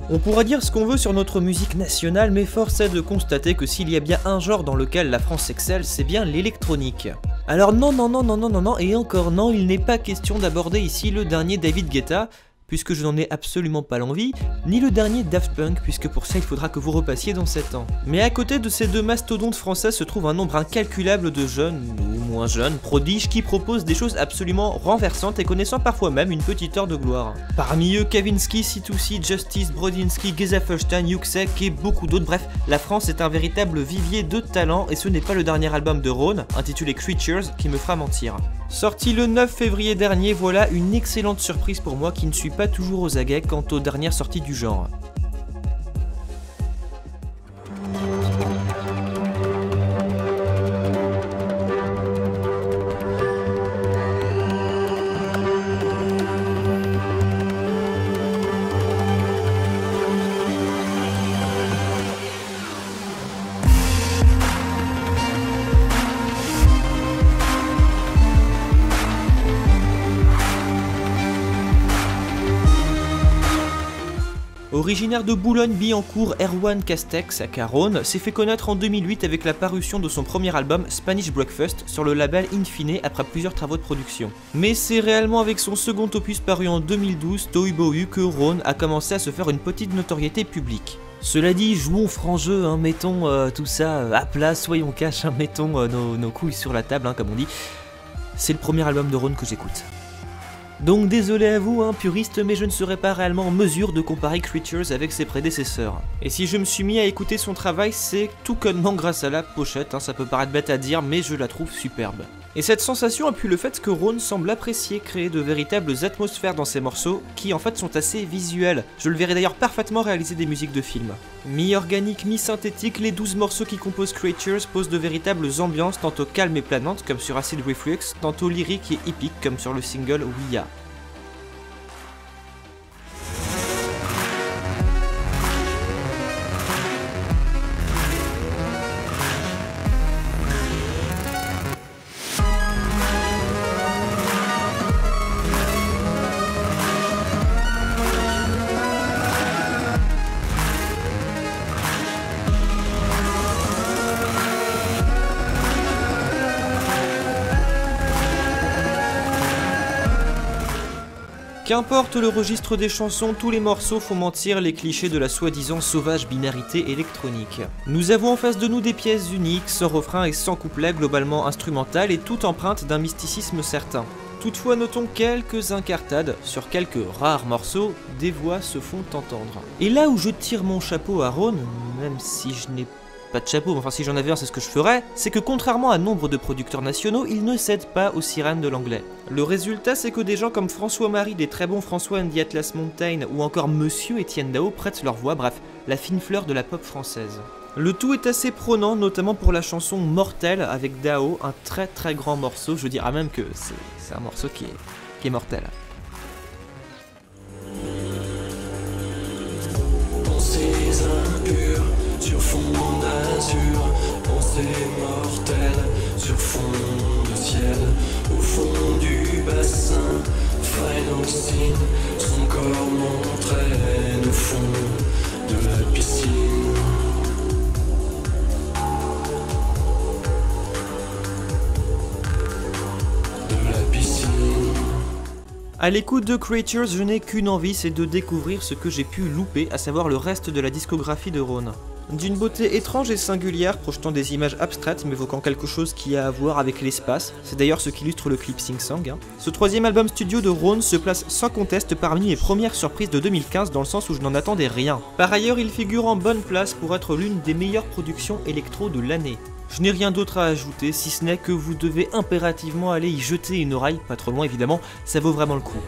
On pourra dire ce qu'on veut sur notre musique nationale, mais force est de constater que s'il y a bien un genre dans lequel la France excelle, c'est bien l'électronique. Alors non, et encore non, il n'est pas question d'aborder ici le dernier David Guetta, puisque je n'en ai absolument pas l'envie, ni le dernier Daft Punk, puisque pour ça il faudra que vous repassiez dans 7 ans. Mais à côté de ces deux mastodontes français se trouve un nombre incalculable de jeunes, ou moins jeunes, prodiges qui proposent des choses absolument renversantes et connaissant parfois même une petite heure de gloire. Parmi eux, Kavinsky, C2C, Justice, Brodinski, Geza Feuerstein, Yuxek et beaucoup d'autres, bref, la France est un véritable vivier de talent et ce n'est pas le dernier album de Rhône, intitulé Creatures, qui me fera mentir. Sorti le 9 février dernier, voilà une excellente surprise pour moi qui ne suis pas toujours aux aguets quant aux dernières sorties du genre. Originaire de Boulogne-Billancourt, Erwan Castex, à Rhône, s'est fait connaître en 2008 avec la parution de son premier album Spanish Breakfast sur le label Infine après plusieurs travaux de production. Mais c'est réellement avec son second opus paru en 2012, Tohu Bohu, que Rhône a commencé à se faire une petite notoriété publique. Cela dit, jouons franc jeu, hein, mettons tout ça à plat, soyons cash, hein, mettons nos couilles sur la table, hein, comme on dit. C'est le premier album de Rhône que j'écoute. Donc désolé à vous, hein, puristes, mais je ne serai pas réellement en mesure de comparer Creatures avec ses prédécesseurs. Et si je me suis mis à écouter son travail, c'est tout connement grâce à la pochette, hein, ça peut paraître bête à dire, mais je la trouve superbe. Et cette sensation appuie le fait que Rhône semble apprécier créer de véritables atmosphères dans ses morceaux, qui en fait sont assez visuels. Je le verrai d'ailleurs parfaitement réaliser des musiques de films. Mi-organique, mi-synthétique, les 12 morceaux qui composent Creatures posent de véritables ambiances tantôt calmes et planantes comme sur Acid Reflux, tantôt lyriques et épiques comme sur le single We Ya. Qu'importe le registre des chansons, tous les morceaux font mentir les clichés de la soi-disant sauvage binarité électronique. Nous avons en face de nous des pièces uniques, sans refrain et sans couplet, globalement instrumentales et toutes empreintes d'un mysticisme certain. Toutefois, notons quelques incartades, sur quelques rares morceaux, des voix se font entendre. Et là où je tire mon chapeau à Rhône, même si je n'ai pas de chapeau, mais enfin si j'en avais un c'est ce que je ferais, c'est que contrairement à nombre de producteurs nationaux, ils ne cèdent pas aux sirènes de l'anglais. Le résultat c'est que des gens comme François-Marie, des très bons François and the Atlas Mountain ou encore Monsieur Étienne Dao prêtent leur voix, bref, la fine fleur de la pop française. Le tout est assez prônant, notamment pour la chanson Mortel avec Dao, un très grand morceau, je dirais même que c'est un morceau qui est mortel. Pensées impures sur fond d'azur, pensées mortelles sur fond de ciel, au fond du bassin, Final Scene, son corps m'entraîne au fond de la piscine. A l'écoute de Creatures, je n'ai qu'une envie, c'est de découvrir ce que j'ai pu louper, à savoir le reste de la discographie de Rhône. D'une beauté étrange et singulière, projetant des images abstraites m'évoquant quelque chose qui a à voir avec l'espace, c'est d'ailleurs ce qui illustre le clip Sing Song. Ce troisième album studio de Rhône se place sans conteste parmi les premières surprises de 2015 dans le sens où je n'en attendais rien. Par ailleurs, il figure en bonne place pour être l'une des meilleures productions électro de l'année. Je n'ai rien d'autre à ajouter, si ce n'est que vous devez impérativement aller y jeter une oreille, pas trop loin évidemment, ça vaut vraiment le coup.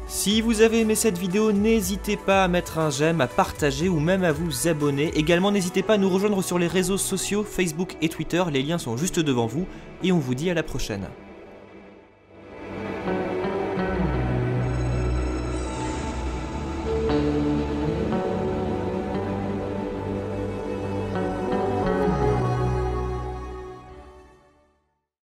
Si vous avez aimé cette vidéo, n'hésitez pas à mettre un j'aime, à partager ou même à vous abonner. Également, n'hésitez pas à nous rejoindre sur les réseaux sociaux, Facebook et Twitter, les liens sont juste devant vous, et on vous dit à la prochaine.